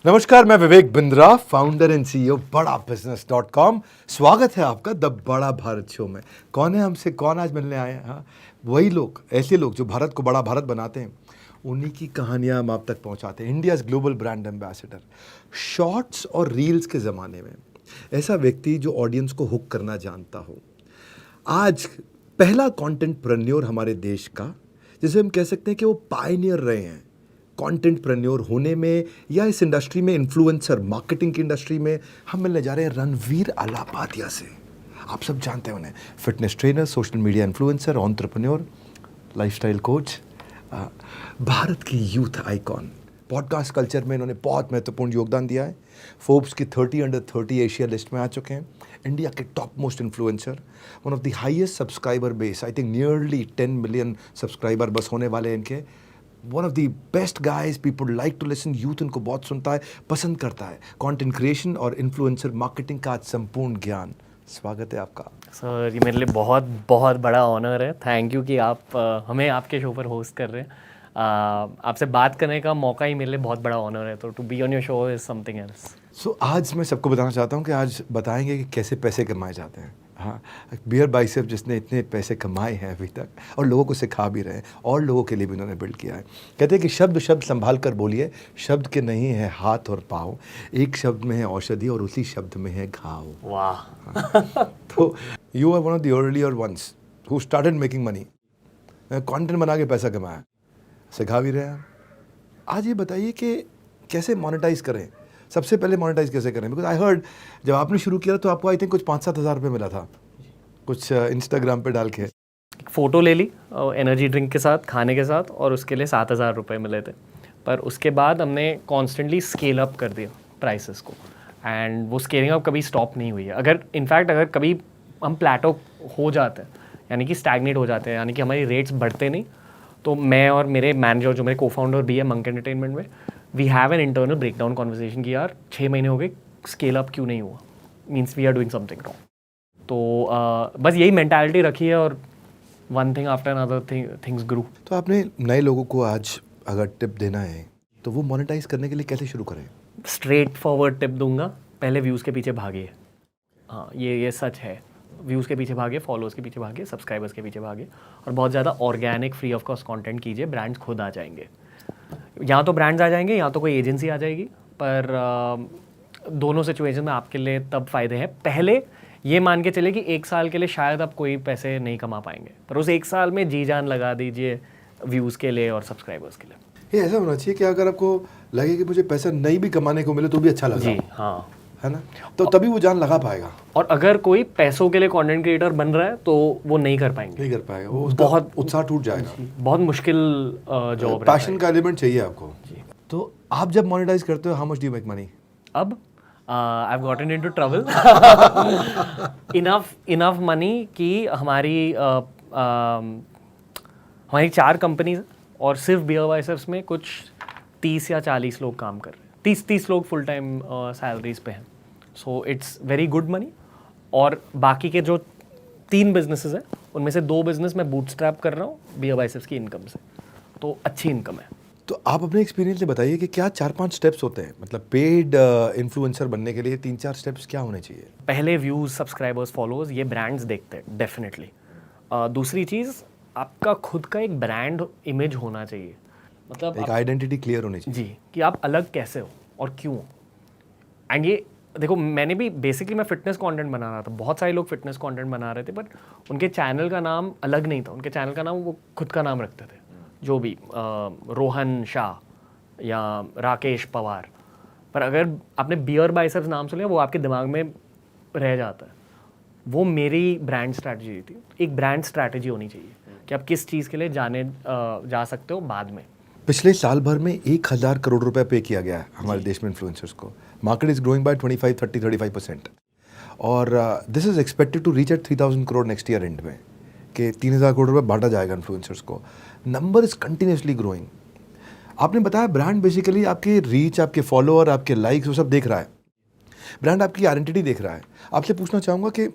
नमस्कार, मैं Vivek Bindra, founder and CEO बड़ा बिजनेस.com। स्वागत है आपका द बड़ा भारत शो में। कौन है हमसे, कौन आज मिलने आए हैं? हाँ, वही लोग, ऐसे लोग जो भारत को बड़ा भारत बनाते हैं, उन्हीं की कहानियां हम आप तक पहुंचाते हैं। India's global brand ambassador. Shorts और रील्स के ज़माने में ऐसा व्यक्ति जो ऑडियंस को हुक करना जानता हो। आज पहला कंटेंट प्रेन्योर हमारे देश का, जिसे हम कह सकते हैं कि वो पायनियर रहे हैं कंटेंट प्रेन्योर होने में या इस इंडस्ट्री में, इन्फ्लुएंसर मार्केटिंग की इंडस्ट्री में। हम मिलने जा रहे हैं रणवीर अलापातिया से। आप सब जानते हैं उन्हें, fitness trainer, social media influencer, entrepreneur, lifestyle coach, Bharat की यूथ आइकॉन। पॉडकास्ट कल्चर में इन्होंने बहुत महत्वपूर्ण योगदान दिया है। फोर्ब्स की 30 अंडर 30 एशिया लिस्ट में आ चुके हैं। इंडिया के top most influencer, one of the highest subscriber base, I think nearly 10 million subscriber बस होने वाले हैं इनके। One of the best guys, people like to listen, youth इनको बहुत सुनता है, पसंद करता है। कंटेंट क्रिएशन और इन्फ्लुएंसर मार्केटिंग का आज संपूर्ण ज्ञान। स्वागत है आपका सर। ये मेरे लिए बहुत बहुत बड़ा ऑनर है। थैंक यू कि आप हमें आपके शो पर होस्ट कर रहे हैं। आपसे बात करने का मौका ही मेरे लिए बहुत बड़ा ऑनर है, तो to be on your show is something else. So आज मैं सबको बताना चाहता हूँ कि आज बताएंगे कि कैसे पैसे कमाए जाते हैं। हाँ, बियर बाइसेप जिसने इतने पैसे कमाए हैं अभी तक और लोगों को सिखा भी रहे हैं और लोगों के लिए भी उन्होंने बिल्ड किया है। कहते हैं कि शब्द शब्द संभाल कर बोलिए, शब्द के नहीं है हाथ और पाँव, एक शब्द में है औषधि और उसी शब्द में है घाव। वाह। तो you are one of the earlier ones who started making money. Content बना के पैसा कमाया, सिखा भी रहे हैं। आज ये बताइए कि कैसे मोनेटाइज करें, सबसे पहले मोनेटाइज कैसे करें? बिकॉज आई हर्ड जब आपने शुरू किया तो आपको आई थिंक कुछ 5-7 हज़ार रुपये मिला था, कुछ इंस्टाग्राम पे डाल के। एक फ़ोटो ले ली एनर्जी ड्रिंक के साथ, खाने के साथ, और उसके लिए 7,000 रुपये मिले थे। पर उसके बाद हमने कॉन्स्टेंटली स्केल अप कर दिया प्राइसेस को, एंड वो स्केलिंग अप कभी स्टॉप नहीं हुई है। अगर कभी हम प्लेटो हो जाते हैं, यानी कि स्टैग्नेट हो जाते हैं, यानी कि हमारी रेट्स बढ़ते नहीं, तो मैं और मेरे मैनेजर, जो मेरे को फाउंडर भी है मंक एंटरटेनमेंट में, we have an internal breakdown conversation कि यार 6 महीने हो गए, स्केल अप क्यों नहीं हुआ, means we are doing something wrong. तो बस यही मेंटालिटी रखी है, और one thing after another things grew. तो आपने नए लोगों को आज अगर टिप देना है तो वो मोनेटाइज करने के लिए कैसे शुरू करें? स्ट्रेट फॉरवर्ड टिप दूंगा, पहले व्यूज़ के पीछे भागिए। हाँ, ये सच है। व्यूज़ के पीछे भागे, फॉलोअर्स के पीछे भागे, सब्सक्राइबर्स के पीछे भागे, और बहुत ज़्यादा organic free of cost content कीजिए। ब्रांड्स खुद आ जाएंगे, या तो ब्रांड्स आ जाएंगे या तो कोई एजेंसी आ जाएगी। पर दोनों सिचुएशन में आपके लिए तब फ़ायदे हैं। पहले ये मान के चले कि 1 साल के लिए शायद आप कोई पैसे नहीं कमा पाएंगे, पर उस 1 साल में जी जान लगा दीजिए व्यूज़ के लिए और सब्सक्राइबर्स के लिए। ये ऐसा होना चाहिए कि अगर आपको लगे कि मुझे पैसा नहीं भी कमाने को मिले तो भी अच्छा लगा, जी हाँ, है ना, तो तभी वो जान लगा पाएगा। और अगर कोई पैसों के लिए कंटेंट क्रिएटर बन रहा है तो वो नहीं कर पाएंगे, वो उसका बहुत उत्साह टूट जाएगा। बहुत मुश्किल जॉब है। पैशन का एलिमेंट चाहिए आपको। तो आप जब मोनेटाइज करते हो, how much do you make money? अब I have gotten into trouble enough money कि हमारी 4 कंपनीज और सिर्फ बियर बाइसेप्स में कुछ 30 या 40 लोग काम कर रहे हैं। 30 लोग फुल टाइम सैलरीज पे हैं। So it's very good money. और बाकी के जो 3 बिजनेसेस हैं, उनमें से 2 बिजनेस मैं बूटस्ट्रैप कर रहा हूँ बियर बाइसेप्स की इनकम से, तो अच्छी इनकम है। तो आप अपने एक्सपीरियंस से बताइए कि क्या 4-5 स्टेप्स होते हैं, मतलब पेड इन्फ्लुएंसर बनने के लिए 3-4 स्टेप्स क्या होने चाहिए? पहले व्यूज़, सब्सक्राइबर्स, फॉलोअर्स, ये ब्रांड्स देखते हैं डेफिनेटली। दूसरी चीज़, आपका खुद का एक ब्रांड इमेज होना चाहिए, मतलब एक आइडेंटिटी क्लियर होनी चाहिए जी, कि आप अलग कैसे हो और क्यों। एंड ये देखो, मैंने भी बेसिकली मैं फिटनेस कंटेंट बना रहा था, बहुत सारे लोग फिटनेस कंटेंट बना रहे थे, बट उनके चैनल का नाम अलग नहीं था। उनके चैनल का नाम वो खुद का नाम रखते थे, जो भी रोहन शाह या राकेश पवार। पर अगर आपने बियर बाइसेप्स नाम सुना, वो आपके दिमाग में रह जाता है। वो मेरी ब्रांड स्ट्रैटेजी थी। एक ब्रांड स्ट्रैटेजी होनी चाहिए कि आप किस चीज़ के लिए जा सकते हो बाद में। पिछले साल भर में 1,000 करोड़ रुपए पे किया गया है हमारे देश में इन्फ्लुएंसर्स को। मार्केट इज ग्रोइंग बाय 35% और this is expected to reach at 3,000 crore next year end में, कि 3,000 करोड़ रुपए बांटा जाएगा इन्फ्लुएंसर्स को। Number is continuously growing. आपने बताया ब्रांड बेसिकली आपकी रीच, आपके फॉलोअर, आपके लाइक्स, वो सब देख रहा है। ब्रांड आपकी आइडेंटिटी देख रहा है। आपसे पूछना चाहूँगा कि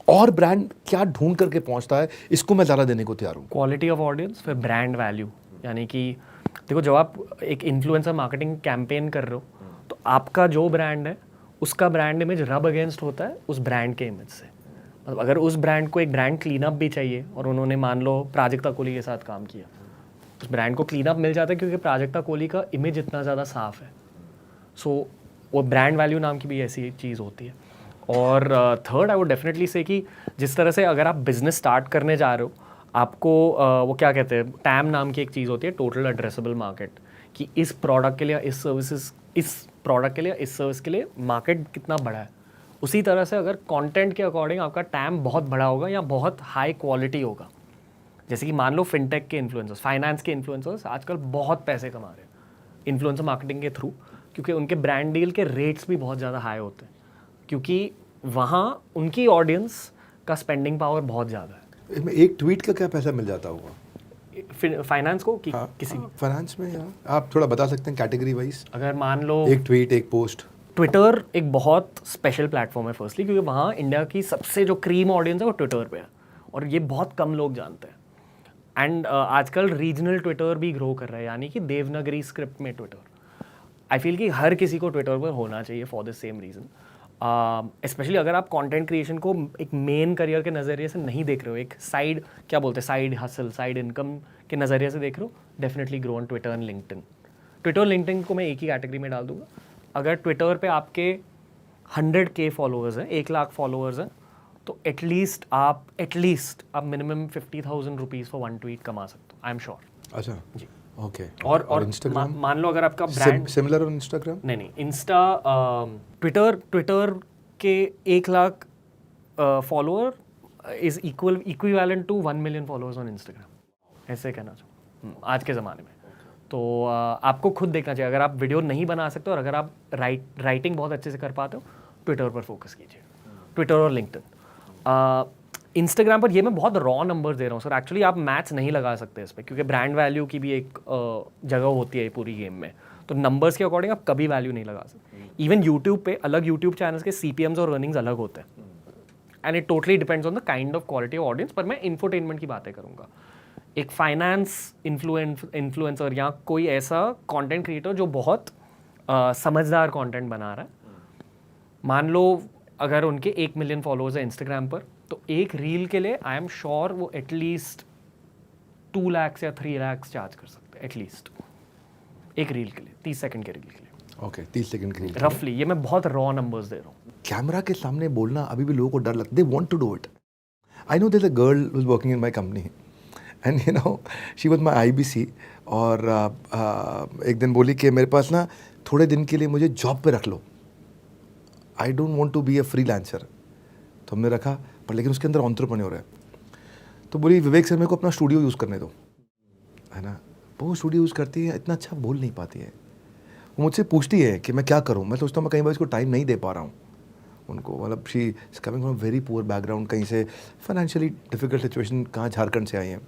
और ब्रांड क्या ढूंढ करके पहुँचता है, इसको मैं ज़्यादा देने को तैयार हूँ। क्वालिटी ऑफ ऑडियंस, फिर ब्रांड वैल्यू, यानी कि देखो, जब आप एक इन्फ्लुएंसर मार्केटिंग कैंपेन कर रहे हो तो आपका जो ब्रांड है उसका ब्रांड इमेज रब अगेंस्ट होता है उस ब्रांड के इमेज से। मतलब अगर उस ब्रांड को एक ब्रांड क्लीन अप भी चाहिए और उन्होंने मान लो प्राजक्ता कोहली के साथ काम किया, उस ब्रांड को क्लीन अप मिल जाता है क्योंकि प्राजक्ता कोहली का इमेज इतना ज़्यादा साफ है। सो वो ब्रांड वैल्यू नाम की भी ऐसी चीज़ होती है। और थर्ड, आई वुड डेफिनेटली से कि जिस तरह से अगर आप बिजनेस स्टार्ट करने जा रहे हो, आपको वो क्या कहते हैं, टैम नाम की एक चीज़ होती है, टोटल एड्रेसेबल मार्केट, कि इस प्रोडक्ट के लिए, इस सर्विसेज, इस प्रोडक्ट के लिए, इस सर्विस के लिए मार्केट कितना बड़ा है। उसी तरह से अगर कंटेंट के अकॉर्डिंग आपका टैम बहुत बड़ा होगा या बहुत हाई क्वालिटी होगा, जैसे कि मान लो फिनटेक के इन्फ्लुएंसर्स, फाइनेंस के इन्फ्लुएंसर्स आजकल बहुत पैसे कमा रहे हैं इन्फ्लुएंसर मार्केटिंग के थ्रू, क्योंकि उनके ब्रांड डील के रेट्स भी बहुत ज़्यादा हाई होते हैं, क्योंकि वहाँ उनकी ऑडियंस का स्पेंडिंग पावर बहुत ज़्यादा है। इसमें एक ट्वीट का क्या पैसा मिल जाता होगा फाइनेंस को कि किसी फाइनेंस में? यार आप थोड़ा बता सकते हैं कैटेगरी वाइज? अगर मान लो एक ट्वीट, एक पोस्ट। ट्विटर एक बहुत स्पेशल प्लेटफॉर्म है फर्स्टली, क्योंकि वहाँ इंडिया की सबसे जो क्रीम ऑडियंस है वो ट्विटर पे है और ये बहुत कम लोग जानते हैं। एंड आजकल रीजनल ट्विटर भी ग्रो कर रहा है, यानी कि देवनागरी स्क्रिप्ट में ट्विटर। आई फील कि हर किसी को ट्विटर पर होना चाहिए for the same reason. Specially अगर आप कंटेंट क्रिएशन को एक मेन करियर के नज़रिए से नहीं देख रहे हो, एक साइड, क्या बोलते हैं, साइड हसल, साइड इनकम के नज़रिए से देख रहे हो, definitely grow on Twitter and LinkedIn. Twitter और लिंक्डइन को मैं एक ही कैटेगरी में डाल दूंगा। अगर ट्विटर पे आपके 100K फॉलोअर्स हैं, 1 लाख फॉलोअर्स हैं, तो एटलीस्ट आप मिनिमम 50,000 रुपीज़ फॉर 1 ट्वीट कमा सकते हो, आई एम श्योर। अच्छा जी, ओके। और इंस्टाग्राम मान लो अगर आपका ब्रांड सिमिलर ऑन इंस्टाग्राम? नहीं, इंस्टा, ट्विटर के 1 lakh follower is equivalent to 1 million followers on Instagram, ऐसे कहना चाहूँ आज के ज़माने में। तो आपको खुद देखना चाहिए, अगर आप वीडियो नहीं बना सकते और अगर आप राइटिंग बहुत अच्छे से कर पाते हो, ट्विटर पर फोकस कीजिए, ट्विटर और लिंक्डइन। इंस्टाग्राम पर ये मैं बहुत रॉ नंबर्स दे रहा हूँ सर, एक्चुअली आप मैथ्स नहीं लगा सकते इस पर, क्योंकि ब्रांड वैल्यू की भी एक जगह होती है पूरी गेम में, तो नंबर्स के अकॉर्डिंग आप कभी वैल्यू नहीं लगा सकते। इवन यूट्यूब पे अलग यूट्यूब चैनल्स के CPMs और अर्निंग्स अलग होते हैं, and it totally depends on the kind of quality of audience. पर मैं इंफोटेनमेंट की बातें करूँगा। एक फाइनेंस इन्फ्लुएंसर या कोई ऐसा कंटेंट क्रिएटर जो बहुत समझदार कंटेंट बना रहा है, मान लो अगर उनके 1 मिलियन फॉलोअर्स हैं इंस्टाग्राम पर, तो एक रील के लिए आई एम श्योर वो एटलीस्ट 2 लाख या 3 लाख चार्ज कर सकते हैं, एटलीस्ट एक रील के लिए, 30 सेकंड के रील के लिए। ओके, 30 सेकंड के लिए रफली, ये मैं बहुत रॉ नंबर्स दे रहा हूँ। कैमरा के सामने बोलना अभी भी लोगों को डर लगता है, they want to do it. I know there is a girl who is working in my company and you know she was my IBC, और एक दिन बोली कि मेरे पास ना थोड़े दिन के लिए मुझे जॉब पे रख लो, I don't want to be a freelancer. तो हमने रखा, पर लेकिन उसके अंदर एंटरप्रेन्योर है। तो बोली विवेक सर मेरे को अपना स्टूडियो यूज़ करने दो, है ना। वो स्टूडियो यूज़ करती है, इतना अच्छा बोल नहीं पाती है। वो मुझसे पूछती है कि मैं क्या करूँ। मैं सोचता हूँ मैं कई बार इसको टाइम नहीं दे पा रहा हूँ उनको, मतलब she is coming from very poor background, कहीं से फाइनेंशियली डिफिकल्ट सिचुएशन, कहाँ झारखंड से आई हैं।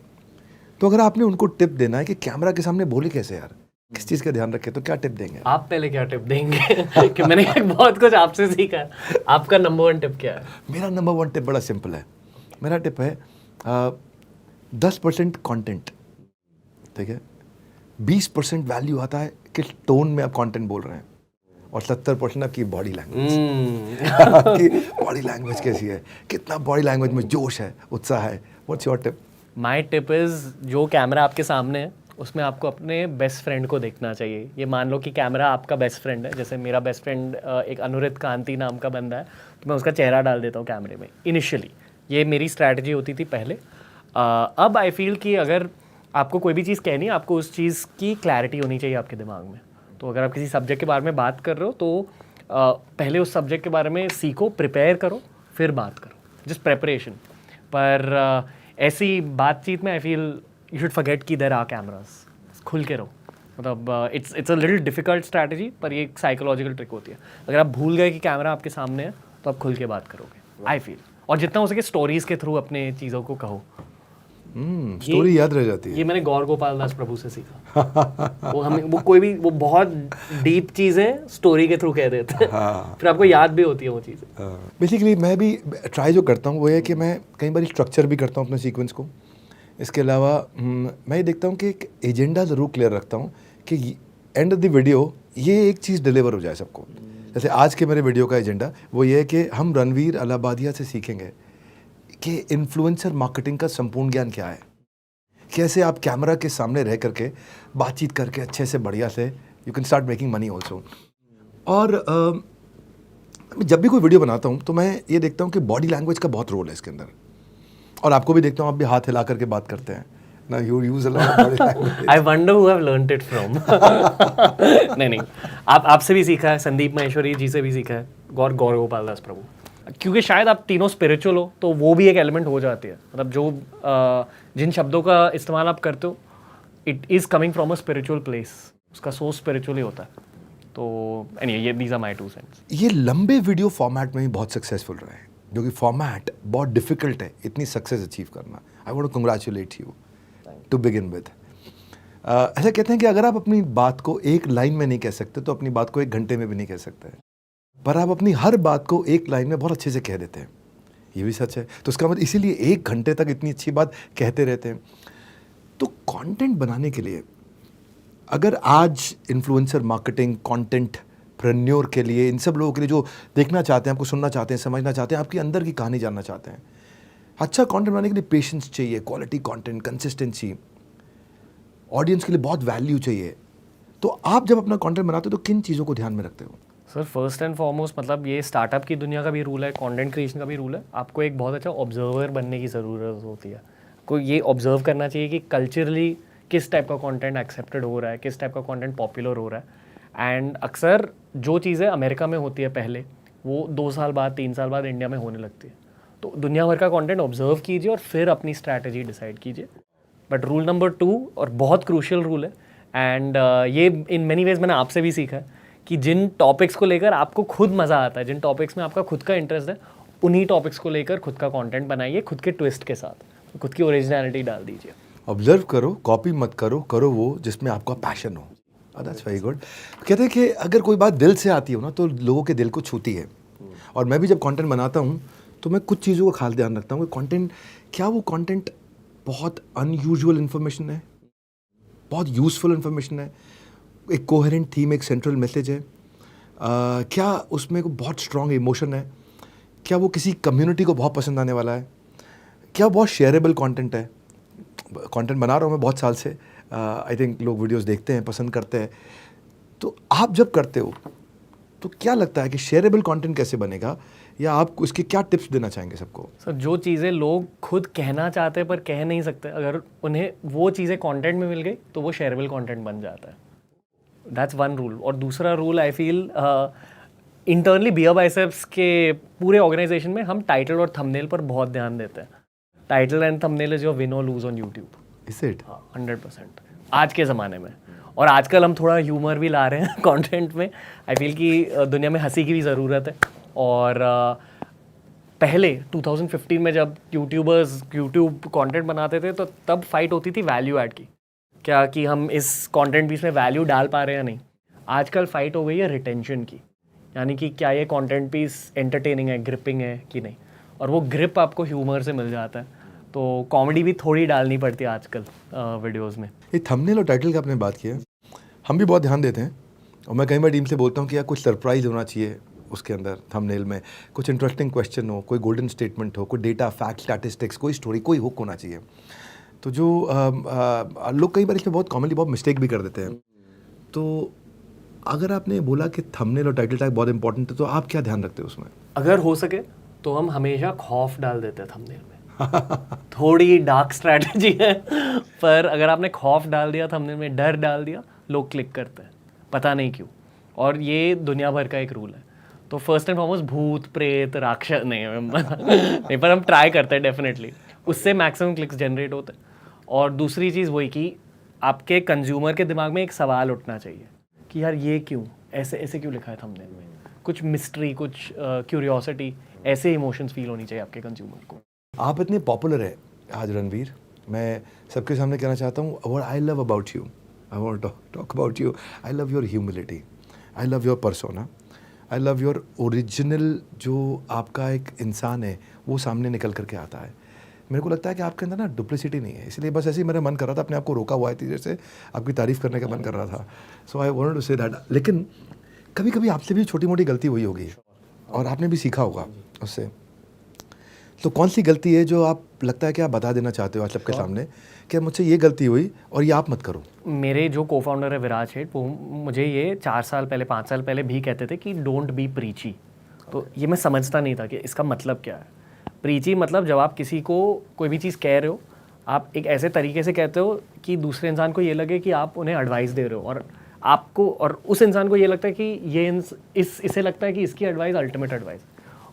तो अगर आपने उनको टिप देना है कि कैमरा के सामने बोले कैसे यार, किस चीज़ का ध्यान रखें, तो क्या टिप देंगे आप? पहले क्या टिप देंगे कि मैंने बहुत कुछ आपसे सीखा है, आपका नंबर 1 टिप क्या है? मेरा नंबर 1 टिप बड़ा सिंपल है। मेरा टिप है 10% कंटेंट, ठीक है, 20% वैल्यू आता है किस टोन में आप कंटेंट बोल रहे हैं, और 70% आपकी बॉडी लैंग्वेज। आपकी बॉडी लैंग्वेज कैसी है, कितना बॉडी लैंग्वेज में जोश है, उत्साह है। What's your tip? My tip is, जो कैमरा आपके सामने है उसमें आपको अपने बेस्ट फ्रेंड को देखना चाहिए। ये मान लो कि कैमरा आपका बेस्ट फ्रेंड है, जैसे मेरा बेस्ट फ्रेंड एक अनुरित कांति नाम का बंदा है, तो मैं उसका चेहरा डाल देता हूँ कैमरे में इनिशियली। ये मेरी स्ट्रैटेजी होती थी पहले। अब आई फील कि अगर आपको कोई भी चीज़ कहनी है, आपको उस चीज़ की क्लैरिटी होनी चाहिए आपके दिमाग में। तो अगर आप किसी सब्जेक्ट के बारे में बात कर रहे हो, तो पहले उस सब्जेक्ट के बारे में सीखो, प्रिपेयर करो, फिर बात करो, जस्ट प्रेपरेशन। पर ऐसी बातचीत में I feel you should forget कि देयर आर कैमरास, खुल के रहो। मतलब it's a little difficult strategy, पर ये एक साइकोलॉजिकल ट्रिक होती है। अगर आप भूल गए कि कैमरा आपके सामने है, तो आप खुल के बात करोगे, आई फील। और जितना हो सके स्टोरीज़ के थ्रू अपने चीज़ों को कहो। स्टोरी याद रह जाती है। ये मैंने गौर गोपाल दास प्रभु से सीखा। वो कोई भी वो बहुत डीप चीज़ें स्टोरी के थ्रू कह देते हैं। फिर आपको याद भी होती है वो चीज़ें। बेसिकली मैं भी ट्राई जो करता हूँ वो है कि मैं कई बार स्ट्रक्चर भी करता हूँ अपने सीक्वेंस को, इसके अलावा मैं ये देखता हूँ कि एक एजेंडा ज़रूर क्लियर रखता हूँ कि एंड ऑफ द वीडियो ये एक चीज़ डिलीवर हो जाए सबको। जैसे आज के मेरे वीडियो का एजेंडा वो ये है कि हम रणवीर अलाहाबादिया से सीखेंगे कि इन्फ्लुएंसर मार्केटिंग का संपूर्ण ज्ञान क्या है, कैसे आप कैमरा के सामने रह करके बातचीत करके अच्छे से बढ़िया से you can start making money also. और जब भी कोई वीडियो बनाता हूँ तो मैं ये देखता हूँ कि बॉडी लैंग्वेज का बहुत रोल है इसके अंदर, और आपको भी देखता हूँ आप भी हाथ हिला करके बात करते हैं ना, you use a lot of body language. I wonder who have learned it from. नहीं, आपसे भी सीखा है, संदीप महेश्वरी जी से भी सीखा है, गौर गोपाल दास प्रभु, क्योंकि शायद आप तीनों स्पिरिचुअल हो तो वो भी एक एलिमेंट हो जाती है। मतलब जो जिन शब्दों का इस्तेमाल आप करते हो it is coming from a spiritual place, उसका सोर्स स्पिरिचुअल ही होता है। तो एनीवे ये दीज आर माय 2 सेंट्स। ये लंबे वीडियो फॉर्मेट में भी बहुत सक्सेसफुल रहे हैं, जो कि फॉर्मेट बहुत डिफिकल्ट है इतनी सक्सेस अचीव करना। I want to congratulate you to begin with. ऐसा कहते हैं कि अगर आप अपनी बात को एक लाइन में नहीं कह सकते तो अपनी बात को 1 घंटे में भी नहीं कह सकते, पर आप अपनी हर बात को एक लाइन में बहुत अच्छे से कह देते हैं, ये भी सच है। तो उसका मतलब इसीलिए 1 घंटे तक इतनी अच्छी बात कहते रहते हैं। तो कंटेंट बनाने के लिए अगर आज इन्फ्लुएंसर मार्केटिंग, कंटेंट प्रेन्योर के लिए, इन सब लोगों के लिए जो देखना चाहते हैं, आपको सुनना चाहते हैं, समझना चाहते हैं, आपकी अंदर की कहानी जानना चाहते हैं, अच्छा कंटेंट बनाने के लिए पेशेंस चाहिए, क्वालिटी कंटेंट, कंसिस्टेंसी, ऑडियंस के लिए बहुत वैल्यू चाहिए। तो आप जब अपना कंटेंट बनाते हो तो किन चीज़ों को ध्यान में रखते हो? सर फर्स्ट एंड फॉरमोस्ट मतलब ये स्टार्टअप की दुनिया का भी रूल है, कंटेंट क्रिएशन का भी रूल है, आपको एक बहुत अच्छा ऑब्जर्वर बनने की ज़रूरत होती है। आपको ये ऑब्जर्व करना चाहिए कि कल्चरली किस टाइप का कंटेंट एक्सेप्टेड हो रहा है, किस टाइप का कंटेंट पॉपुलर हो रहा है। एंड अक्सर जो चीज़ें अमेरिका में होती है पहले, वो 2 साल बाद 3 साल बाद इंडिया में होने लगती है। तो दुनिया भर का कंटेंट ऑब्जर्व कीजिए और फिर अपनी स्ट्रैटेजी डिसाइड कीजिए। बट रूल नंबर 2 और बहुत क्रूशियल रूल है, एंड ये इन मेनी वेज मैंने आपसे भी सीखा है कि जिन टॉपिक्स को लेकर आपको खुद मज़ा आता है, जिन टॉपिक्स में आपका खुद का इंटरेस्ट है, उन्हीं टॉपिक्स को लेकर खुद का कंटेंट बनाइए, खुद के ट्विस्ट के साथ, खुद की ओरिजिनलिटी डाल दीजिए। ऑब्जर्व करो, कॉपी मत करो, करो वो जिसमें आपका पैशन हो। That's very good. कहते हैं कि अगर कोई बात दिल से आती हो ना तो लोगों के दिल को छूती है। और मैं भी जब कंटेंट बनाता हूँ तो मैं कुछ चीज़ों का खास ध्यान रखता हूँ कि कंटेंट, क्या वो कंटेंट बहुत अनयूजुअल इन्फॉर्मेशन है, बहुत यूज़फुल इन्फॉर्मेशन है, एक कोहेरेंट थीम, एक सेंट्रल मैसेज है, क्या उसमें को बहुत स्ट्रॉन्ग इमोशन है, क्या वो किसी कम्युनिटी को बहुत पसंद आने वाला है, क्या बहुत शेयरेबल कंटेंट है। कंटेंट बना रहा हूँ मैं बहुत साल से, आई थिंक लोग वीडियोस देखते हैं, पसंद करते हैं। तो आप जब करते हो तो क्या लगता है कि शेयरेबल कंटेंट कैसे बनेगा, या आप उसके क्या टिप्स देना चाहेंगे सबको? सर जो चीज़ें लोग खुद कहना चाहते हैं पर कह नहीं सकते, अगर उन्हें वो चीज़ें कंटेंट में मिल गई तो वो शेयरेबल कंटेंट बन जाता है। That's one rule. और दूसरा rule I feel internally Beer Biceps के पूरे ऑर्गेनाइजेशन में हम टाइटल और थंबनेल पर बहुत ध्यान देते हैं। Title and thumbnail is your win और lose on YouTube. Is it? 100% आज के ज़माने में। और आजकल हम थोड़ा ह्यूमर भी ला रहे हैं कंटेंट में। आई फील कि दुनिया में हंसी की भी ज़रूरत है। और पहले 2015 में जब यूट्यूबर्स यूट्यूब कंटेंट बनाते थे तो तब फाइट होती थी वैल्यू ऐड की, क्या कि हम इस कंटेंट पीस में वैल्यू डाल पा रहे हैं या नहीं। आजकल फाइट हो गई है रिटेंशन की, यानी कि क्या ये कंटेंट पीस एंटरटेनिंग है, ग्रिपिंग है कि नहीं। और वो ग्रिप आपको ह्यूमर से मिल जाता है, तो कॉमेडी भी थोड़ी डालनी पड़ती है आजकल वीडियोस में। ये थंबनेल और टाइटल का आपने बात किया, हम भी बहुत ध्यान देते हैं। और मैं कई बार टीम से बोलता हूँ कि यार कुछ सरप्राइज़ होना चाहिए उसके अंदर, थंबनेल में कुछ इंटरेस्टिंग क्वेश्चन हो, कोई गोल्डन स्टेटमेंट हो, कोई डेटा, फैक्ट, स्टैटिस्टिक्स, कोई स्टोरी, कोई हुक होना चाहिए। तो जो लोग कई बार इसमें बहुत कॉमनली बहुत मिस्टेक भी कर देते हैं। तो अगर आपने बोला कि थंबनेल और टाइटल टैग बहुत इंपॉर्टेंट है, तो आप क्या ध्यान रखते हो उसमें? अगर हो सके तो हम हमेशा खौफ डाल देते हैं थंबनेल में। थोड़ी डार्क स्ट्रैटेजी है, पर अगर आपने खौफ डाल दिया थंबनेल में, डर डाल दिया, लोग क्लिक करते हैं, पता नहीं क्यों। और ये दुनिया भर का एक रूल है। तो फर्स्ट एंड फॉरमोस्ट भूत प्रेत राक्षस नहीं पर हम ट्राई करते हैं डेफिनेटली, उससे मैक्सिमम क्लिक्स जनरेट होते हैं। और दूसरी चीज़ वही कि आपके कंज्यूमर के दिमाग में एक सवाल उठना चाहिए कि यार ये क्यों, ऐसे ऐसे क्यों लिखा है थंबनेल में, कुछ मिस्ट्री, कुछ क्यूरियोसिटी, ऐसे इमोशंस फील होनी चाहिए आपके कंज्यूमर को। आप इतने पॉपुलर है आज रणवीर, मैं सबके सामने कहना चाहता हूँ what I love about you, I want to talk about you. I love your humility, I love your persona, I love your original, जो आपका एक इंसान है वो सामने निकल करके आता है। मेरे को लगता है कि आपके अंदर ना डुप्लिसिटी नहीं है, इसलिए बस ऐसे ही मेरा मन कर रहा था, अपने आप को रोका हुआ है इतनी देर से, आपकी तारीफ करने का मन कर रहा था, so I wanted to say that. लेकिन कभी कभी आपसे भी छोटी मोटी गलती हुई होगी और आपने भी सीखा होगा उससे, तो कौन सी गलती है जो आप लगता है कि आप बता देना चाहते हो आज सबके सामने कि मुझसे ये गलती हुई और ये आप मत करो? मेरे जो को फाउंडर है विराज हेड, वो मुझे ये 4 साल पहले 5 साल पहले भी कहते थे कि डोंट बी प्रीची। तो ये मैं समझता नहीं था कि इसका मतलब क्या है। प्रीची मतलब जब आप किसी को कोई भी चीज़ कह रहे हो, आप एक ऐसे तरीके से कहते हो कि दूसरे इंसान को ये लगे कि आप उन्हें एडवाइस दे रहे हो, और आपको और उस इंसान को ये लगता है कि ये इसे लगता है कि इसकी एडवाइस अल्टीमेट एडवाइस।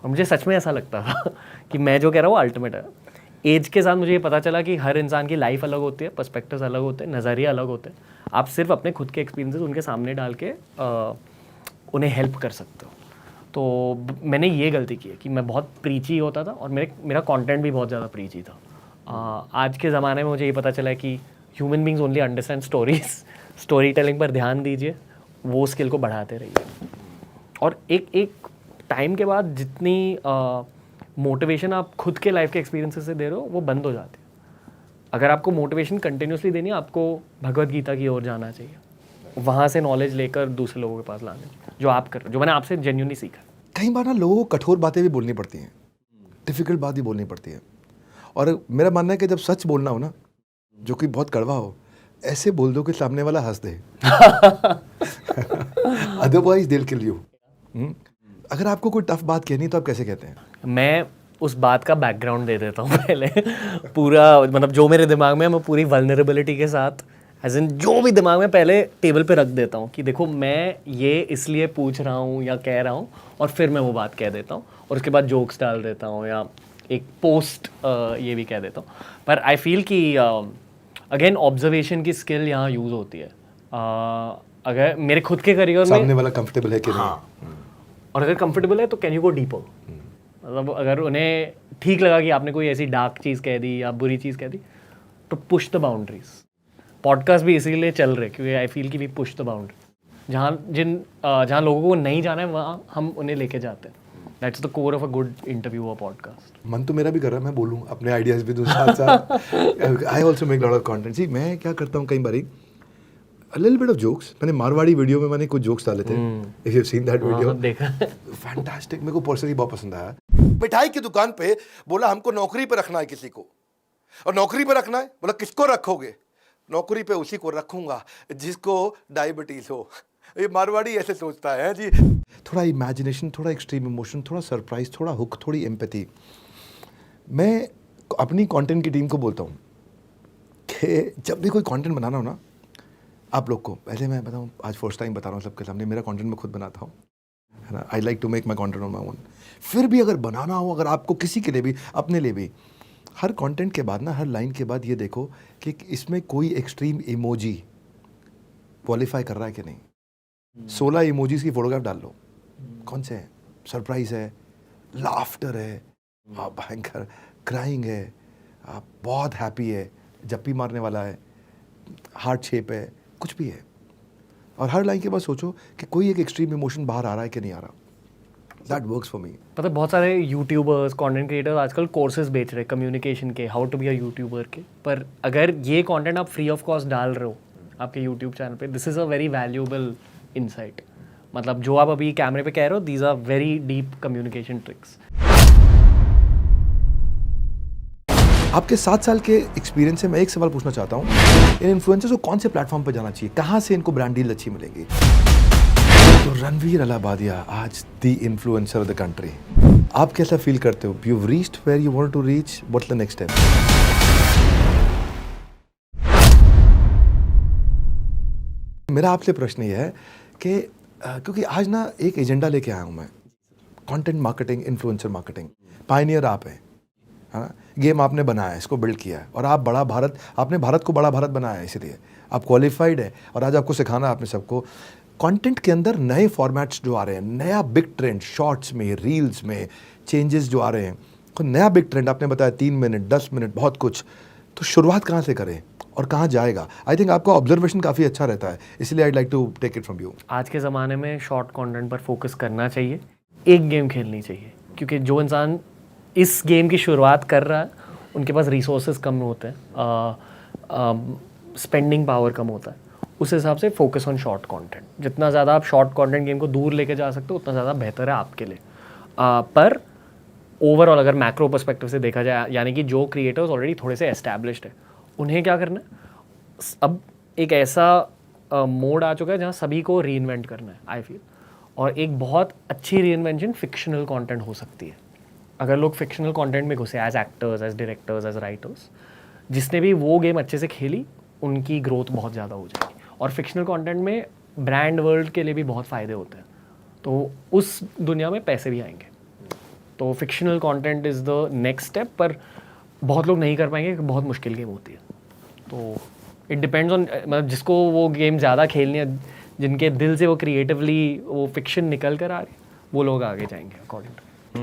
और मुझे सच में ऐसा लगता था कि मैं जो कह रहा हूँ अल्टीमेट है। एज के साथ मुझे ये पता चला कि हर इंसान की लाइफ अलग होती है, पर्सपेक्टिव्स अलग होते हैं, नज़रिए अलग होते हैं। आप सिर्फ अपने खुद के एक्सपीरियंसेस उनके सामने डाल के उन्हें हेल्प कर सकते हो। तो मैंने ये गलती की है कि मैं बहुत प्रीची होता था और मेरा कंटेंट भी बहुत ज़्यादा प्रीची था। आज के ज़माने में मुझे ये पता चला है कि human beings only understand stories. Story telling पर ध्यान दीजिए, वो स्किल को बढ़ाते रहिए। और एक टाइम के बाद जितनी मोटिवेशन आप खुद के लाइफ के एक्सपीरियंसेस से दे रहे हो वो बंद हो जाती है। अगर आपको मोटिवेशन कंटिन्यूसली देनी है, आपको भगवद गीता की ओर जाना चाहिए, वहाँ से नॉलेज लेकर दूसरे लोगों के पास लाने, जो आप कर रहे हो, जो मैंने आपसे जेन्युइनली सीखा। कई बार ना लोगों को कठोर बातें भी बोलनी पड़ती हैं, डिफ़िकल्ट बात भी बोलनी पड़ती है, और मेरा मानना है कि जब सच बोलना हो ना, जो कि बहुत कड़वा हो, ऐसे बोल दो कि सामने वाला हंस दे। अदरवाइज दिल किल यू। अगर आपको कोई टफ बात कहनी तो आप कैसे कहते हैं? मैं उस बात का बैकग्राउंड दे देता हूँ पहले पूरा, मतलब जो मेरे दिमाग में है मैं पूरी वल्नरेबिलिटी के साथ, एज इन जो भी दिमाग में पहले टेबल पे रख देता हूँ कि देखो मैं ये इसलिए पूछ रहा हूँ या कह रहा हूँ, और फिर मैं वो बात कह देता हूँ, और उसके बाद जोक्स डाल देता हूँ या एक पोस्ट ये भी कह देता हूँ। पर आई फील कि अगेन ऑब्जर्वेशन की स्किल यहाँ यूज़ होती है। अगर मेरे खुद के करियर में सामने वाला कंफर्टेबल है कि नहीं, और अगर कंफर्टेबल है तो कैन यू गो डीपर। मतलब अगर उन्हें ठीक लगा कि आपने कोई ऐसी डार्क चीज़ कह दी या बुरी चीज़ कह दी, तो पुश द बाउंड्रीज। पॉडकास्ट भी इसीलिए चल रहे क्योंकि आई फील कि वी पुश द बाउंड्री। जहाँ लोगों को नहीं जाना है वहाँ हम उन्हें लेके जाते हैं। That's the core of a good interview और पॉडकास्ट। मन तो मेरा भी कर रहा है मैं बोलूँ, अपने आइडियाज़ भी दूँ साथ साथ। I also make lot of content. जी, मैं क्या करता हूँ कई बारी a little bit of jokes। मैंने मारवाड़ी वीडियो में मैंने कुछ जोक्स डाले थे, if you've seen that video। देखा फैंटास्टिक, मेरे को पर्सनली बहुत पसंद आया। मिठाई की दुकान पे बोला हमको नौकरी पे रखना है किसी को, और नौकरी पे रखना है, बोला किसको रखोगे? नौकरी पे उसी को रखूंगा जिसको डायबिटीज हो। ये मारवाड़ी ऐसे सोचता है जी। थोड़ा इमेजिनेशन, थोड़ा एक्सट्रीम इमोशन, थोड़ा सरप्राइज, थोड़ा हुक, थोड़ी एम्पैथी। मैं अपनी कंटेंट की टीम को बोलता हूँ कि जब भी कोई कंटेंट बनाना हो ना, आप लोग को पहले मैं बताऊँ, आज फर्स्ट टाइम बता रहा हूँ सबके सामने, मेरा कंटेंट मैं खुद बनाता हूँ, है ना। I like to make my content on my own. फिर भी अगर बनाना हो, अगर आपको किसी के लिए भी, अपने लिए भी, हर कंटेंट के बाद ना, हर लाइन के बाद ये देखो कि इसमें कोई एक्सट्रीम इमोजी क्वालिफाई कर रहा है कि नहीं। 16 इमोजीज की फोटोग्राफ डाल लो, कौन से हैं? सरप्राइज है, लाफ्टर है, भयंकर क्राइंग है, बहुत हैप्पी है, जप्पी मारने वाला है, हार्ट शेप है, कुछ भी है। और हर लाइन के बाद सोचो कि कोई एक एक्सट्रीम इमोशन बाहर आ रहा है कि नहीं आ रहा। That works for me. पता है बहुत सारे यूट्यूबर्स, कंटेंट क्रिएटर्स आजकल कोर्सेज बेच रहे हैं कम्युनिकेशन के, how to be a YouTuber के। पर अगर ये कंटेंट आप फ्री ऑफ कॉस्ट डाल रहे हो आपके यूट्यूब चैनल पे, this is a very valuable insight. मतलब जो आप अभी कैमरे पे कह रहे हो, these are very deep communication tricks. आपके 7 साल के एक्सपीरियंस से मैं एक सवाल पूछना चाहता हूँ, इन इन्फ्लुएंसर्स को कौन से प्लेटफॉर्म पर जाना चाहिए, कहाँ से इनको ब्रांड डील अच्छी मिलेगी? तो रणवीर अलाहाबादिया आज the influencer of the country. आप कैसा फील करते हो? You reached where you want to reach, what's the next step? मेरा आपसे प्रश्न ये है कि क्योंकि आज ना एक एजेंडा लेके आया हूँ मैं, content marketing, influencer marketing. Pioneer आप हैं, हाँ, गेम आपने बनाया, इसको बिल्ड किया है, और आप बड़ा भारत, आपने भारत को बड़ा भारत बनाया है, इसलिए आप क्वालिफाइड है। और आज आपको सिखाना है आपने सबको कंटेंट के अंदर नए फॉर्मेट्स जो आ रहे हैं, नया बिग ट्रेंड, शॉर्ट्स में, रील्स में चेंजेस जो आ रहे हैं, तो नया बिग ट्रेंड आपने बताया 3 मिनट, 10 मिनट, बहुत कुछ। तो शुरुआत कहाँ से करें और कहाँ जाएगा? आई थिंक आपका ऑब्जर्वेशन काफ़ी अच्छा रहता है, इसलिए I like to take it from you. आज के ज़माने में शॉर्ट कंटेंट पर फोकस करना चाहिए, एक गेम खेलनी चाहिए, क्योंकि जो इंसान इस गेम की शुरुआत कर रहा है उनके पास रिसोर्सेज कम होते हैं, स्पेंडिंग पावर कम होता है, उस हिसाब से फोकस ऑन शॉर्ट कंटेंट। जितना ज़्यादा आप शॉर्ट कंटेंट गेम को दूर लेके जा सकते हो उतना ज़्यादा बेहतर है आपके लिए। पर ओवरऑल अगर मैक्रो पर्सपेक्टिव से देखा जाए, यानी कि जो क्रिएटर्स ऑलरेडी थोड़े से एस्टैब्लिश्ड है उन्हें क्या करना है, अब एक ऐसा मोड आ चुका है जहाँ सभी को री इन्वेंट करना है आई फील। और एक बहुत अच्छी री इन्वेंशन फिक्शनल कॉन्टेंट हो सकती है। अगर लोग फिक्शनल कंटेंट में घुसे as actors, as directors, as writers, जिसने भी वो गेम अच्छे से खेली उनकी ग्रोथ बहुत ज़्यादा हो जाएगी। और फिक्शनल कंटेंट में ब्रांड वर्ल्ड के लिए भी बहुत फ़ायदे होते हैं, तो उस दुनिया में पैसे भी आएंगे। तो fictional content is the next step, पर बहुत लोग नहीं कर पाएंगे, बहुत मुश्किल गेम होती है। तो इट डिपेंड्स ऑन, मतलब जिसको वो गेम ज़्यादा खेलनी है, जिनके दिल से वो क्रिएटिवली वो फिक्शन निकल कर आ रही है, वो लोग आगे जाएंगे अकॉर्डिंग टू।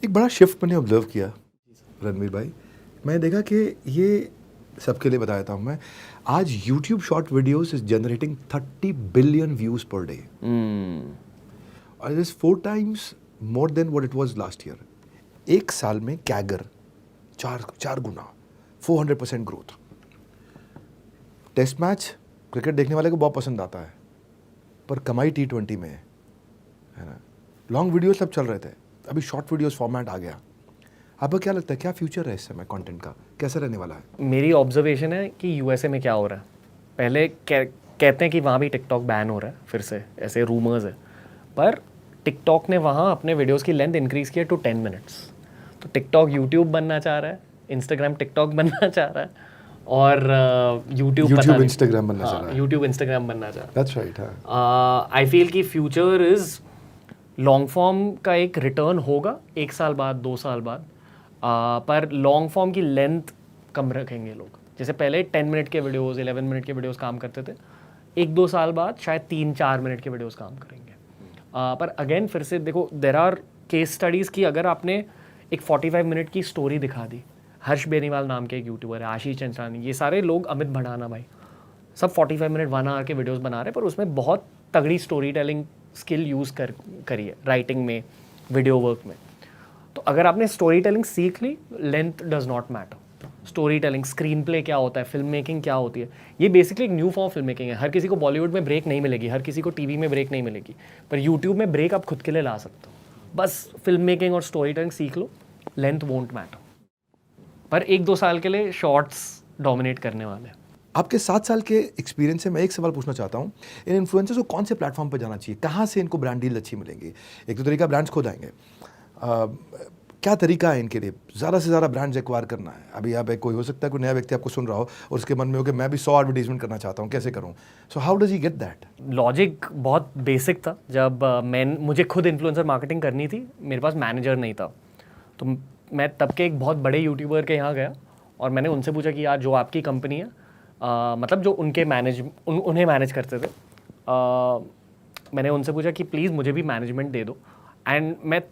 एक बड़ा शिफ्ट मैंने ऑब्जर्व किया रणवीर भाई। मैंने देखा कि ये सबके लिए बता देता हूँ मैं, आज YouTube short videos is generating 30 billion views per day, और it is 4 times more than what it was last year. एक साल में कैगर 4 गुना, 400% ग्रोथ। टेस्ट मैच क्रिकेट देखने वाले को बहुत पसंद आता है, पर कमाई T20 में है ना। लॉन्ग वीडियोस सब चल रहे थे, अभी शॉर्ट वीडियोस फॉर्मेट आ गया। आपको क्या लगता है, क्या फ्यूचर है इस समय कंटेंट का, कैसे रहने वाला है? मेरी ऑब्जर्वेशन है कि यूएसए में क्या हो रहा है, पहले कहते हैं कि वहाँ भी टिकटॉक बैन हो रहा है फिर से, ऐसे रूमर्स है, पर टिकटॉक ने वहाँ अपने वीडियोस की लेंथ इंक्रीज़ किया टू 10 मिनट्स। तो टिकटॉक यूट्यूब बनना चाह रहा है, इंस्टाग्राम टिकटॉक बनना चाह रहा है, और यूट्यूब इंस्टाग्राम बनना चाह रहा है। यूट्यूब इंस्टाग्राम बनना चाह रहा है। That's right. आई फील कि फ्यूचर इज़ लॉन्ग फॉर्म का एक रिटर्न होगा 1 साल बाद, 2 साल बाद, पर लॉन्ग फॉर्म की लेंथ कम रखेंगे लोग। जैसे पहले 10 मिनट के वीडियोस, 11 मिनट के वीडियोस काम करते थे, 1-2 साल बाद शायद 3-4 मिनट के वीडियोस काम करेंगे। पर अगेन फिर से देखो, देर आर केस स्टडीज़ की अगर आपने एक 45 मिनट की स्टोरी दिखा दी, हर्ष बेनीवाल नाम के एक यूट्यूबर है, आशीष चंचलानी, ये सारे लोग, अमित भड़ाना भाई, सब 45 मिनट 1 आवर के वीडियोस बना रहे हैं, पर उसमें बहुत तगड़ी स्टोरी टेलिंग स्किल यूज़ करी है, राइटिंग में, वीडियो वर्क में। तो अगर आपने स्टोरी टेलिंग सीख ली, length does not matter. Story telling, screen play क्या होता है, फिल्म मेकिंग क्या होती है, ये बेसिकली एक न्यू फॉर्म फिल्म मेकिंग है। हर किसी को बॉलीवुड में ब्रेक नहीं मिलेगी, हर किसी को टीवी में ब्रेक नहीं मिलेगी, पर यूट्यूब में ब्रेक आप खुद के लिए ला सकते हो। बस फिल्म मेकिंग और स्टोरी टेलिंग सीख लो, लेंथ वोंट मैटर। पर 1-2 साल के लिए शॉर्ट्स डोमिनेट करने वाले हैं। आपके 7 साल के एक्सपीरियंस से मैं एक सवाल पूछना चाहता हूँ, इन इन्फ्लुएंसर्स को कौन से प्लेटफॉर्म पर जाना चाहिए, कहाँ से इनको ब्रांड डील अच्छी मिलेंगी? एक तो तरीका ब्रांड्स खुद आएंगे, क्या तरीका है इनके लिए ज़्यादा से ज़्यादा ब्रांड्स एक्वायर करना है? अभी आप कोई हो सकता है कोई नया व्यक्ति आपको सुन रहा हो और उसके मन में हो कि मैं भी 100 एडवर्टीजमेंट करना चाहता हूँ, कैसे करूँ? So how does he get that? Logic बहुत बेसिक था। जब मुझे खुद इन्फ्लुएंसर मार्केटिंग करनी थी, मेरे पास मैनेजर नहीं था, तो मैं तब के एक बहुत बड़े यूट्यूबर के यहाँ गया और मैंने उनसे पूछा कि यार जो आपकी कंपनी है, मतलब जो उनके उन्हें मैनेज करते थे, मैंने उनसे पूछा कि प्लीज़ मुझे भी मैनेजमेंट दे दो। एंड मैं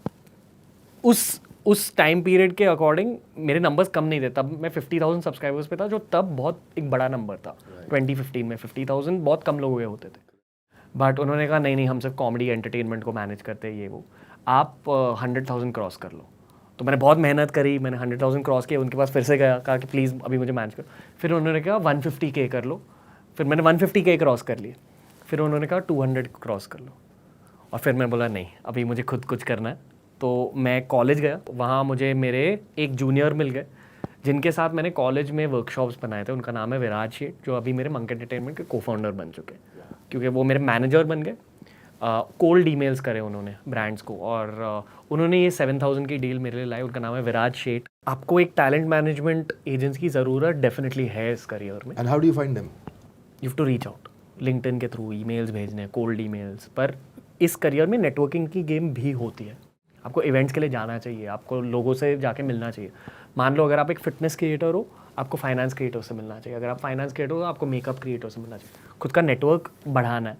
उस टाइम पीरियड के अकॉर्डिंग मेरे नंबर्स कम नहीं थे, तब मैं 50,000 सब्सक्राइबर्स पे था, जो तब बहुत एक बड़ा नंबर था। 2015 में 50,000 बहुत कम लोग हुए होते थे। बट उन्होंने कहा नहीं हम सिर्फ कॉमेडी एंटरटेनमेंट को मैनेज करते हैं, ये वो, आप 100,000 क्रॉस कर लो। तो मैंने बहुत मेहनत करी, मैंने 100,000 क्रॉस किया, उनके पास फिर से गया, कहा कि प्लीज़ अभी मुझे मैनेज करो। फिर उन्होंने कहा 150K कर लो, फिर मैंने 150K क्रॉस कर लिए। फिर उन्होंने कहा 200 क्रॉस कर लो, और फिर मैं बोला नहीं अभी मुझे खुद कुछ करना है। तो मैं कॉलेज गया, वहाँ मुझे मेरे एक जूनियर मिल गए जिनके साथ मैंने कॉलेज में वर्कशॉप्स बनाए थे। उनका नाम है विराज शेठ, जो अभी मेरे मंक एंटरटेनमेंट के को-फाउंडर बन चुके हैं, क्योंकि वो मेरे मैनेजर बन गए। कोल्ड ईमेल्स करे उन्होंने ब्रांड्स को, और उन्होंने ये 7,000 की डील मेरे लिए लाई। उनका नाम है विराज शेठ। आपको एक टैलेंट मैनेजमेंट एजेंसी की ज़रूरत डेफिनेटली है इस करियर में। And how do you find them? You have to reach out, LinkedIn के थ्रू ईमेल्स भेजने, कोल्ड ईमेल्स। पर इस करियर में नेटवर्किंग की गेम भी होती है। आपको इवेंट्स के लिए जाना चाहिए, आपको लोगों से जाके मिलना चाहिए। मान लो अगर आप एक फिटनेस क्रिएटर हो, आपको फाइनेंस क्रिएटर से मिलना चाहिए। अगर आप फाइनेंस क्रिएटर हो, आपको मेकअप क्रिएटर से मिलना चाहिए। खुद का नेटवर्क बढ़ाना है।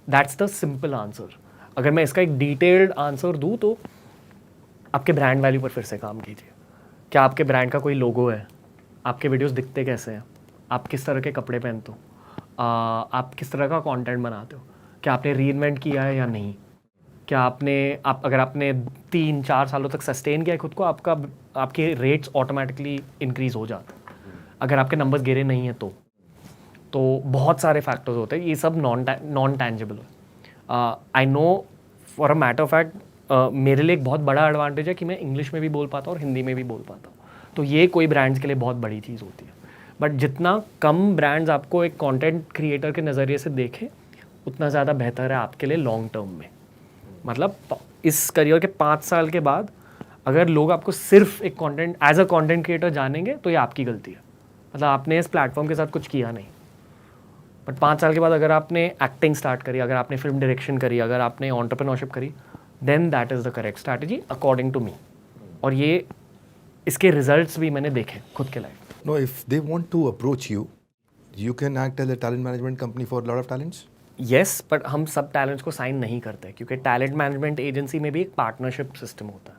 That's the simple answer. अगर मैं इसका एक डिटेल्ड आंसर दूँ तो आपके ब्रांड वैल्यू पर फिर से काम कीजिए। क्या आपके ब्रांड का कोई लोगो है? आपके वीडियोस दिखते कैसे हैं? आप किस तरह के कपड़े पहनते हो? आप किस तरह का कंटेंट बनाते हो? क्या आपने रीइन्वेंट किया है या नहीं? क्या अगर आपने 3-4 सालों तक सस्टेन किया है खुद को, आपके रेट्स ऑटोमेटिकली इंक्रीज हो जाते हैं। अगर आपके नंबर्स गिरे नहीं हैं तो बहुत सारे फैक्टर्स होते हैं, ये सब नॉन टैंजिबल है। I know for a matter of fact मेरे लिए एक बहुत बड़ा एडवांटेज है कि मैं इंग्लिश में भी बोल पाता हूँ और हिंदी में भी बोल पाता हूँ, तो ये कोई ब्रांड्स के लिए बहुत बड़ी चीज़ होती है। बट जितना कम ब्रांड्स आपको एक कंटेंट क्रिएटर के नज़रिए से देखें, उतना ज़्यादा बेहतर है आपके लिए लॉन्ग टर्म में। मतलब इस करियर के 5 साल के बाद अगर लोग आपको सिर्फ एक content as a content creator जानेंगे तो ये आपकी गलती है। मतलब आपने इस प्लेटफॉर्म के साथ कुछ किया नहीं। बट 5 साल के बाद अगर आपने एक्टिंग स्टार्ट करी, अगर आपने फिल्म डायरेक्शन करी, अगर आपने एंटरप्रेन्योरशिप करी, then that is the correct strategy according to me. और ये इसके रिजल्ट्स भी मैंने देखे खुद के life. No, if they want to approach you, you can act as a talent management company for a lot of talents. Yes, but हम सब टैलेंट्स को साइन नहीं करते क्योंकि टैलेंट मैनेजमेंट एजेंसी में भी एक पार्टनरशिप सिस्टम होता है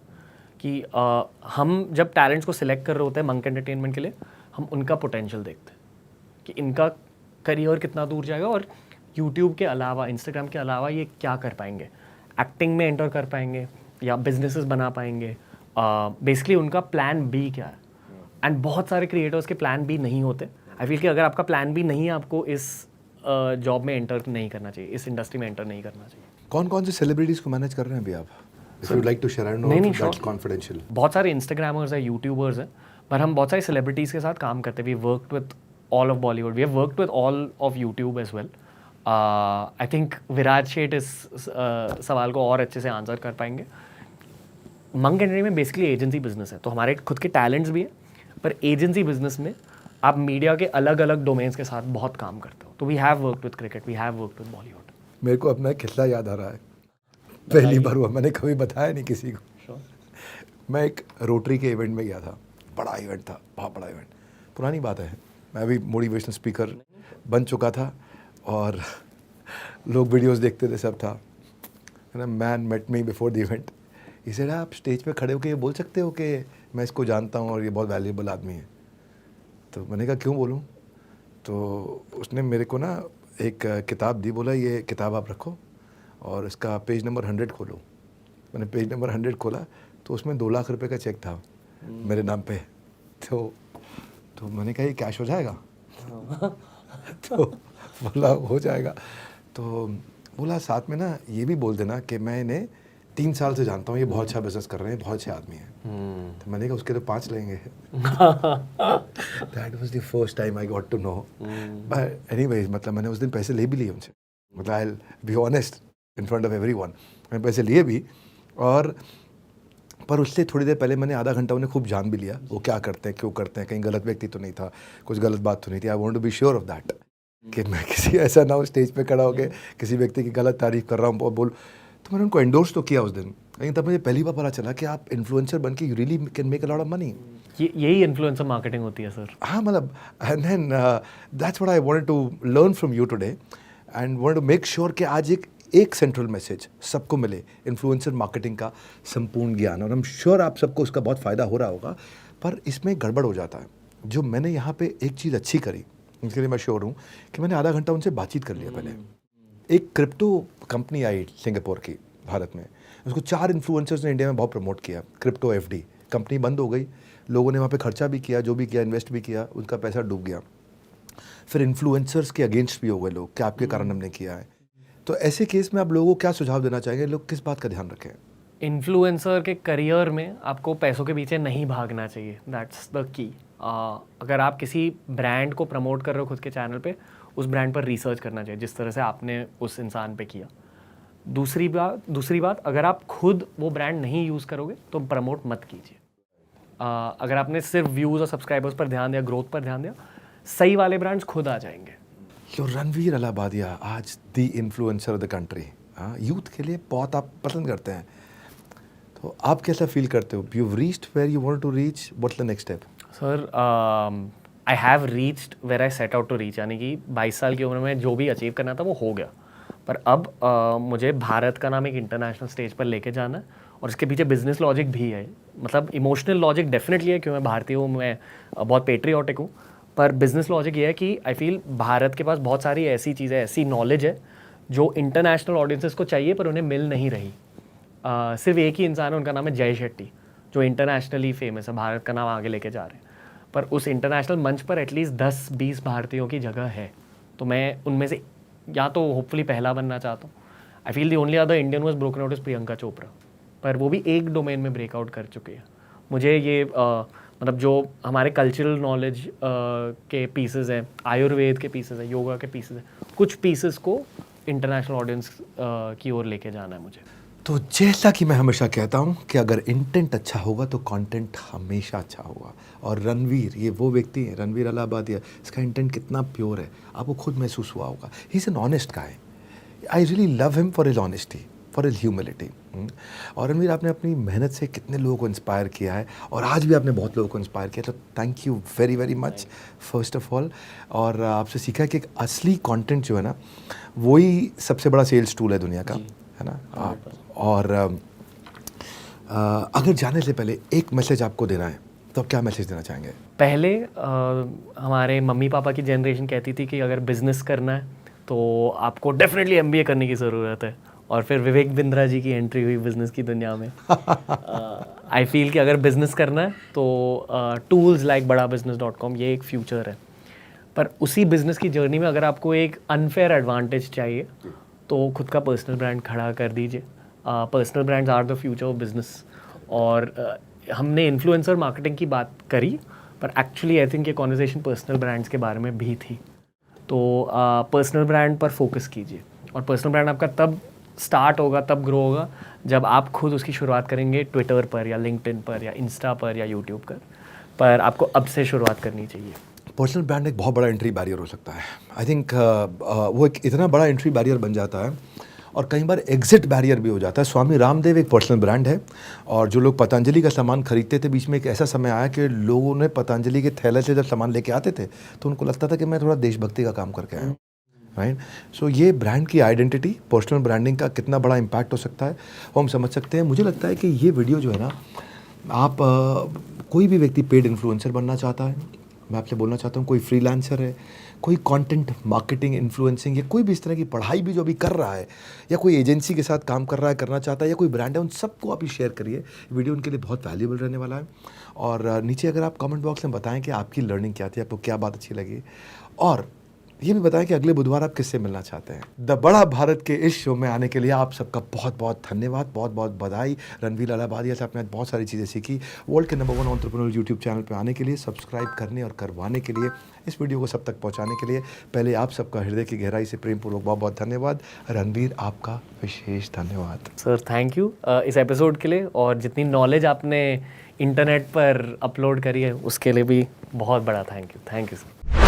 कि हम जब टैलेंट्स को सिलेक्ट कर रहे होते हैं मंक एंटरटेनमेंट के लिए, हम उनका पोटेंशियल देखते हैं कि इनका करियर कितना दूर जाएगा और यूट्यूब के अलावा, इंस्टाग्राम के अलावा ये क्या कर पाएंगे, एक्टिंग में एंटर कर पाएंगे या बिजनेसेस बना पाएंगे। बेसिकली उनका प्लान बी क्या है। एंड बहुत सारे क्रिएटर्स के प्लान बी नहीं होते। आई फील कि अगर आपका प्लान बी नहीं है, आपको इस जॉब में एंटर नहीं करना चाहिए, इस इंडस्ट्री में एंटर नहीं करना चाहिए। कौन से सेलिब्रिटीज को मैनेज कर रहे हैं अभी आप? If you'd like to share, I don't know नहीं, if that's sure. confidential. बहुत सारे इंस्टाग्रामर्स हैं, यूट्यूबर्स हैं, पर हम बहुत सारे सेलिब्रिटीज़ के साथ काम करते हैं। We worked with all of Bollywood, we have worked with all of YouTube as well. I think Viraj Sheth इस सवाल को और अच्छे से आंसर कर पाएंगे। मंक एंटरटेनमेंट में बेसिकली एजेंसी बिजनेस है, तो हमारे खुद के टैलेंट्स भी हैं, पर एजेंसी बिजनेस में आप मीडिया के अलग अलग डोमेन्स के साथ बहुत काम करते हो। तो we have worked with cricket, we have worked with Bollywood. मेरे को अपना एक किस्सा याद आ रहा है, पहली बार हुआ, मैंने कभी बताया नहीं किसी को। मैं एक रोटरी के इवेंट में गया था, बड़ा इवेंट था, बहुत बड़ा इवेंट, पुरानी बात है, मैं अभी मोटिवेशनल स्पीकर बन चुका था और लोग वीडियोस देखते थे, सब था। Man met me before the event, he said आप स्टेज पे खड़े होकर ये बोल सकते हो कि मैं इसको जानता हूँ और ये बहुत वैल्यूएबल आदमी है। तो मैंने कहा क्यों बोलूँ? तो उसने मेरे को ना एक किताब दी, बोला ये किताब आप रखो और इसका पेज नंबर 100 खोलो। मैंने पेज नंबर 100 खोला तो उसमें 2 लाख रुपए का चेक था मेरे नाम पे। तो मैंने कहा ये कैश हो जाएगा? तो बोला हो जाएगा। तो बोला साथ में ना ये भी बोल देना कि मैं इन्हें 3 साल से जानता हूँ, ये बहुत अच्छा बिजनेस कर रहे हैं, बहुत अच्छे आदमी हैं। तो मैंने कहा उसके लिए 5 लेंगे। That was the first time I got to know. But anyways, मतलब मैंने उस दिन पैसे ले भी लिए उनसे, मतलब I will be honest in front of everyone, मैंने पैसे लिए भी। और पर उससे थोड़ी देर पहले मैंने आधा घंटा उन्हें खूब जान भी लिया, वो क्या करते हैं, क्यों करते हैं, कहीं गलत व्यक्ति तो नहीं था, कुछ गलत बात तो नहीं थी। I want to be sure of that कि मैं किसी ऐसा ना हो स्टेज पे खड़ा होकर किसी व्यक्ति की गलत तारीफ कर रहा हूँ और बोल। तो मैंने उनको एंडोर्स तो किया उस दिन, लेकिन तब मुझे पहली बार पता चला कि आप इन्फ्लुएंसर बन के you really can make a lot of money. यही इन्फ्लुएंसर मार्केटिंग होती है सर। हाँ, मतलब and then that's what I wanted to learn from you today and wanted to make sure कि आज एक सेंट्रल मैसेज सबको मिले, इन्फ्लुएंसर मार्केटिंग का संपूर्ण ज्ञान। और आई एम श्योर आप सबको उसका बहुत फ़ायदा हो रहा होगा, पर इसमें गड़बड़ हो जाता है। जो मैंने यहाँ पे एक चीज़ अच्छी करी, इसके लिए मैं श्योर हूँ कि मैंने आधा घंटा उनसे बातचीत कर लिया। पहले एक क्रिप्टो कंपनी आई सिंगापुर की भारत में, उसको 4 इन्फ्लुएंसर्स ने इंडिया में बहुत प्रमोट किया। क्रिप्टो FD कंपनी बंद हो गई, लोगों ने वहाँ पे खर्चा भी किया, जो भी किया, इन्वेस्ट भी किया, उनका पैसा डूब गया। फिर इन्फ्लुएंसर्स के अगेंस्ट भी हो गए लोग कि आपके कारण हमने किया है। तो ऐसे केस में आप लोगों को क्या सुझाव देना चाहेंगे, लोग किस बात का ध्यान रखें? इन्फ्लुएंसर के करियर में आपको पैसों के पीछे नहीं भागना चाहिए, दैट्स द की। अगर आप किसी ब्रांड को प्रमोट कर रहे हो खुद के चैनल पे, उस ब्रांड पर रिसर्च करना चाहिए जिस तरह से आपने उस इंसान पे किया। दूसरी बात, अगर आप खुद वो ब्रांड नहीं यूज़ करोगे तो प्रमोट मत कीजिए। अगर आपने सिर्फ व्यूज़ और सब्सक्राइबर्स पर ध्यान दिया, ग्रोथ पर ध्यान दिया, सही वाले ब्रांड्स खुद आ जाएंगे। यो रणवीर अलाहाबादिया आज the influencer of the country, हाँ, यूथ के लिए बहुत आप पसंद करते हैं। तो आप कैसा फील करते हो? You reached where you want to reach, what's the next step? Sir, I have reached where I set out to reach, यानी कि 22 साल की उम्र में जो भी अचीव करना था वो हो गया। पर अब मुझे भारत का नाम एक इंटरनेशनल स्टेज पर लेके जाना है और इसके पीछे बिजनेस लॉजिक भी है। मतलब इमोशनल लॉजिक डेफिनेटली है क्योंकि मैं भारतीय हूँ, मैं बहुत पेट्रियोटिक हूँ, पर बिजनेस लॉजिक ये है कि आई फील भारत के पास बहुत सारी ऐसी चीज़ें, ऐसी नॉलेज है जो इंटरनेशनल ऑडियंसेस को चाहिए पर उन्हें मिल नहीं रही। सिर्फ एक ही इंसान है, उनका नाम है जय शेट्टी, जो इंटरनेशनली फेमस है, भारत का नाम आगे लेके जा रहे हैं। पर उस इंटरनेशनल मंच पर एटलीस्ट 10-20 भारतीयों की जगह है, तो मैं उनमें से या तो होपफुली पहला बनना चाहता हूँ। I feel the only other Indian was broken out is Priyanka Chopra, पर वो भी एक डोमेन में ब्रेकआउट कर चुके हैं। मुझे ये मतलब जो हमारे कल्चरल नॉलेज के पीसेस हैं, आयुर्वेद के पीसेस हैं, योगा के पीसेस हैं, कुछ पीसेस को इंटरनेशनल ऑडियंस की ओर लेके जाना है मुझे। तो जैसा कि मैं हमेशा कहता हूँ कि अगर इंटेंट अच्छा होगा तो कंटेंट हमेशा अच्छा होगा। और रणवीर, ये वो व्यक्ति है, रणवीर अलाहाबादिया, इसका इंटेंट कितना प्योर है आपको खुद महसूस हुआ होगा। He is an honest guy. I really love him for his honesty, for his humility. और रणवीर, आपने अपनी मेहनत से कितने लोगों को इंस्पायर किया है, और आज भी आपने बहुत लोगों को इंस्पायर किया, तो thank you very very much first of all. और आपसे सीखा कि एक असली कंटेंट जो है ना, वही सबसे बड़ा सेल्स टूल है दुनिया का, है ना। और अगर जाने से पहले एक मैसेज आपको देना है तो आप क्या मैसेज देना चाहेंगे? पहले हमारे मम्मी पापा की जनरेशन कहती थी कि अगर बिज़नेस करना है तो आपको डेफिनेटली MBA करने की ज़रूरत है, और फिर विवेक बिंद्रा जी की एंट्री हुई बिज़नेस की दुनिया में। आई फील कि अगर बिज़नेस करना है तो टूल्स लाइक badabusiness.com ये एक फ्यूचर है। पर उसी बिज़नेस की जर्नी में अगर आपको एक अनफेयर एडवांटेज चाहिए तो खुद का पर्सनल ब्रांड खड़ा कर दीजिए। Personal brands are the future of business. और हमने इन्फ्लुएंसर मार्केटिंग की बात करी, पर एक्चुअली आई थिंक ये कॉन्वर्सेशन पर्सनल ब्रांड्स के बारे में भी थी। तो पर्सनल ब्रांड पर फोकस कीजिए, और पर्सनल ब्रांड आपका तब स्टार्ट होगा, तब ग्रो होगा, जब आप खुद उसकी शुरुआत करेंगे ट्विटर पर या लिंक्डइन पर या इंस्टा पर या यूट्यूब पर आपको अब से शुरुआत करनी चाहिए। पर्सनल ब्रांड एक बहुत बड़ा एंट्री बैरियर हो सकता है। आई थिंक वो एक इतना बड़ा एंट्री बैरियर बन जाता है, और कई बार एग्जिट बैरियर भी हो जाता है। स्वामी रामदेव एक पर्सनल ब्रांड है, और जो लोग पतंजलि का सामान खरीदते थे, बीच में एक ऐसा समय आया कि लोगों ने पतंजलि के थैले से जब सामान लेके आते थे तो उनको लगता था कि मैं थोड़ा देशभक्ति का काम करके आया हूँ, राइट। सो ये ब्रांड की आइडेंटिटी, पर्सनल ब्रांडिंग का कितना बड़ा इम्पैक्ट हो सकता है वो हम समझ सकते हैं। मुझे लगता है कि ये वीडियो जो है ना, आप कोई भी व्यक्ति पेड इन्फ्लुएंसर बनना चाहता है, मैं आपसे बोलना चाहता हूँ, कोई फ्रीलांसर है, कोई कंटेंट मार्केटिंग, इन्फ्लुएंसिंग, या कोई भी इस तरह की पढ़ाई भी जो अभी कर रहा है, या कोई एजेंसी के साथ काम कर रहा है, करना चाहता है, या कोई ब्रांड है, उन सबको आप शेयर करिए। वीडियो उनके लिए बहुत वैल्यूबल रहने वाला है। और नीचे अगर आप कमेंट बॉक्स में बताएं कि आपकी लर्निंग क्या थी, आपको क्या बात अच्छी लगी, और ये भी बताएं कि अगले बुधवार आप किससे मिलना चाहते हैं। द बड़ा भारत के इस शो में आने के लिए आप सबका बहुत बहुत धन्यवाद, बहुत बहुत बधाई। रणवीर अलाहाबादिया से आपने आज बहुत सारी चीज़ें सीखी। वर्ल्ड के नंबर 1 एंटरप्रेन्योर यूट्यूब चैनल पे आने के लिए, सब्सक्राइब करने और करवाने के लिए, इस वीडियो को सब तक पहुंचाने के लिए पहले आप सबका हृदय की गहराई से प्रेमपूर्वक बहुत बहुत धन्यवाद। रणवीर, आपका विशेष धन्यवाद। सर थैंक यू इस एपिसोड के लिए, और जितनी नॉलेज आपने इंटरनेट पर अपलोड करी है उसके लिए भी बहुत बड़ा थैंक यू सर।